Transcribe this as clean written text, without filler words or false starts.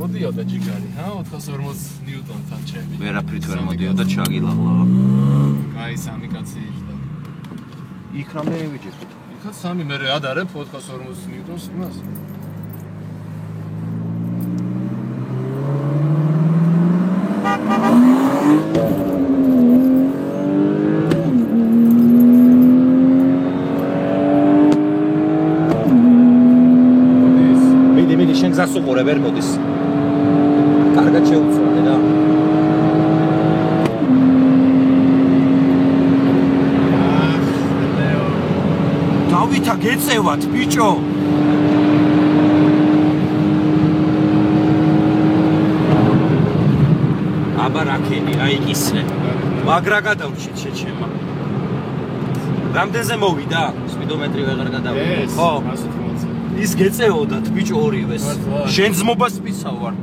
მოდიოდა ჯიგარი, ჰა 440 ნიუტონთან ჩემი. ვერაფრით ვერ მოდიოდა ჩაგილაღლა. აი სამი კაცი იჯდა. იქ რამდენი ვიჯერთ? იქაც სამი მე ადარებ 440 ნიუტონს იმას. შენ გზას უყურე ვერ მოდის. კარგად შეუცვალე რა. დავითა გეწევათ ბიჭო. აბა რაკენი რა იკისრე. მაგრა გადავრჩით შეჩემა. რამდენზე მოვიდა? სპიდომეტრი ვეღარ გადავიდა. ხო, 180. ის გეწეოდათ ბიჭო ორივეს. შენ ძმობას პიცავ ვარ.